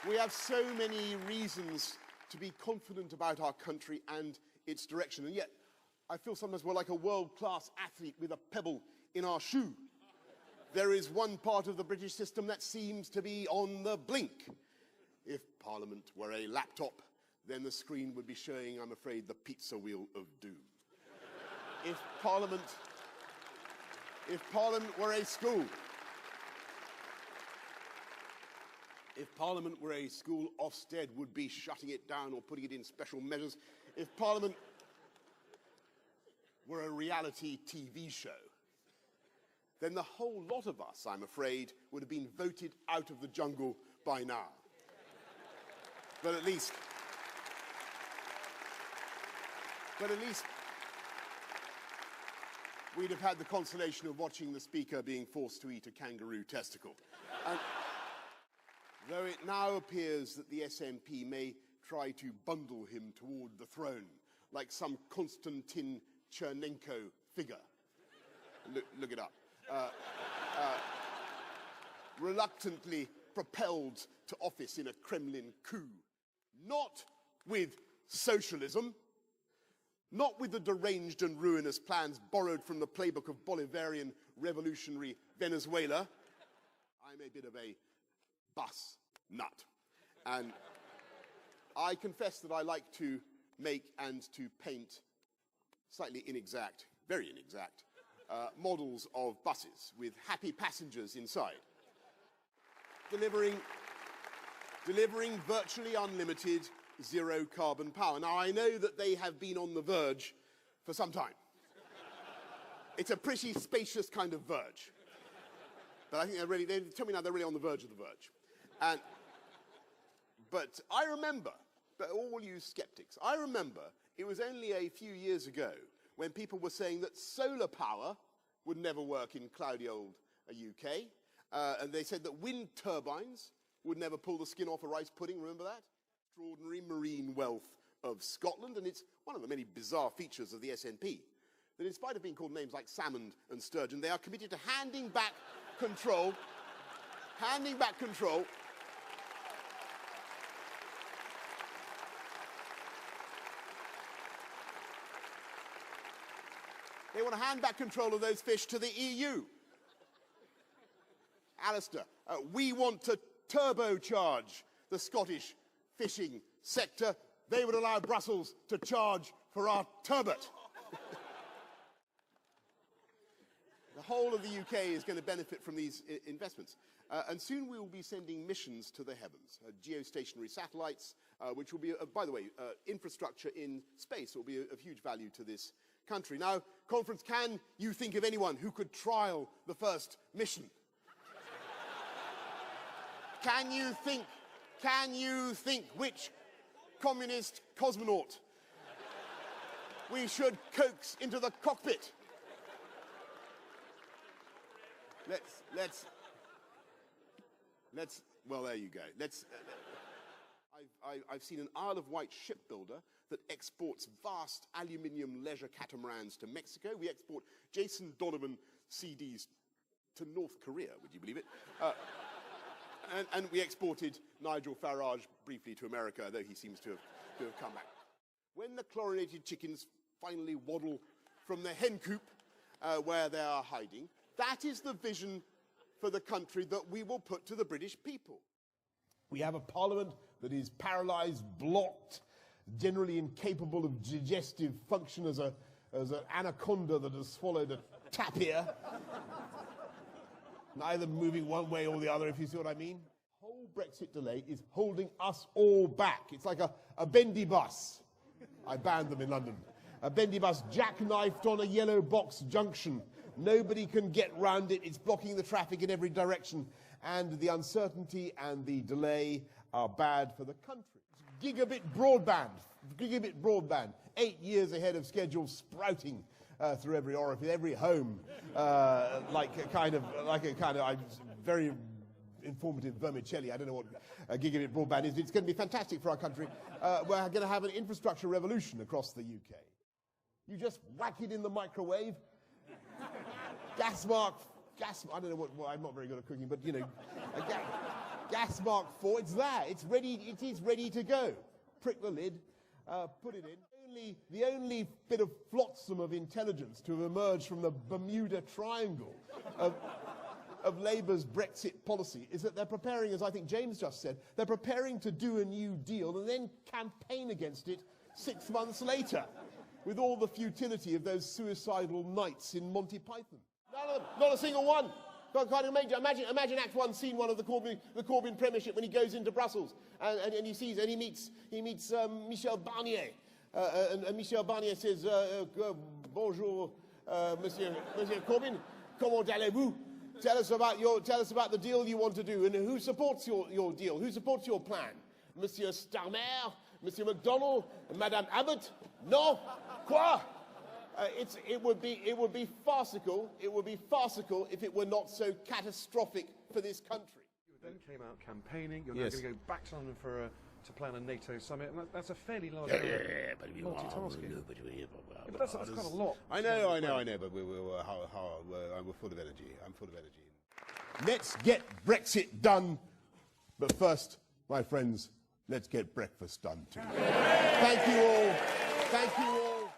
We have so many reasons to be confident about our country and its direction, and yet I feel sometimes we're like a world-class athlete with a pebble in our shoe. There is one part of the British system that seems to be on the blink. If Parliament were a laptop, then the screen would be showing, I'm afraid, the pizza wheel of doom. If Parliament were a school, Ofsted would be shutting it down or putting it in special measures. If Parliament were a reality TV show, then the whole lot of us, I'm afraid, would have been voted out of the jungle by now. But at least we'd have had the consolation of watching the Speaker being forced to eat a kangaroo testicle. And though it now appears that the SNP may try to bundle him toward the throne, like some Konstantin Chernenko figure. Look it up. Reluctantly propelled to office in a Kremlin coup. Not with socialism, not with the deranged and ruinous plans borrowed from the playbook of Bolivarian revolutionary Venezuela. I'm a bit of a bus nut. And I confess that I like to make and to paint slightly inexact, very inexact, models of buses with happy passengers inside, delivering virtually unlimited zero-carbon power. Now, I know that they have been on the verge for some time. It's a pretty spacious kind of verge. But I think they tell me now they're really on the verge of the verge. But I remember, but all you skeptics, I remember it was only a few years ago when people were saying that solar power would never work in cloudy old UK. And they said that wind turbines would never pull the skin off a rice pudding, remember that? Extraordinary marine wealth of Scotland, and it's one of the many bizarre features of the SNP, that in spite of being called names like salmon and sturgeon, they are committed to handing back control. They want to hand back control of those fish to the EU. Alistair, we want to turbocharge the Scottish fishing sector. They would allow Brussels to charge for our turbot. The whole of the UK is going to benefit from these investments. And soon we will be sending missions to the heavens, geostationary satellites, which will be, by the way, infrastructure in space will be of huge value to this country. Now, conference, can you think of anyone who could trial the first mission? Can you think which communist cosmonaut we should coax into the cockpit? Well, there you go. I've seen an Isle of Wight shipbuilder that exports vast aluminium leisure catamarans to Mexico. We export Jason Donovan CDs to North Korea, would you believe it? And we exported Nigel Farage briefly to America, though he seems to have come back. When the chlorinated chickens finally waddle from the hen coop where they are hiding, that is the vision for the country that we will put to the British people. We have a parliament that is paralysed, blocked, generally incapable of digestive function as an anaconda that has swallowed a tapir. Neither moving one way or the other, if you see what I mean. The whole Brexit delay is holding us all back. It's like a bendy bus. I banned them in London. A bendy bus jackknifed on a yellow box junction. Nobody can get round it. It's blocking the traffic in every direction. And the uncertainty and the delay are bad for the country. Gigabit broadband, 8 years ahead of schedule, sprouting through every orifice, every home, like a kind of very informative vermicelli. I don't know what gigabit broadband is. It's going to be fantastic for our country. We're going to have an infrastructure revolution across the UK. You just whack it in the microwave. I don't know what, well, I'm not very good at cooking, but, you know, Gas Mark IV, it's there. It's ready. It is ready to go. Prick the lid, put it in. The only bit of flotsam of intelligence to have emerged from the Bermuda Triangle of Labour's Brexit policy is that they're preparing, as I think James just said, they're preparing to do a new deal and then campaign against it 6 months later, with all the futility of those suicidal nights in Monty Python. Not a single one. Imagine Act 1, Scene 1 of the Corbyn Premiership when he goes into Brussels and he meets Michel Barnier. And Michel Barnier says, bonjour, Monsieur Corbyn, comment allez-vous? Tell us about the deal you want to do, and who supports your deal? Who supports your plan? Monsieur Starmer, Monsieur MacDonald, Madame Abbott? No? Quoi? It would be farcical. It would be farcical if it were not so catastrophic for this country. You then came out campaigning. You're now going to go back to London to plan a NATO summit, and that's a fairly large multitasking. But that's quite a lot. I know, but we're full of energy. I'm full of energy. Let's get Brexit done, but first, my friends, let's get breakfast done too. Thank you all. Thank you all.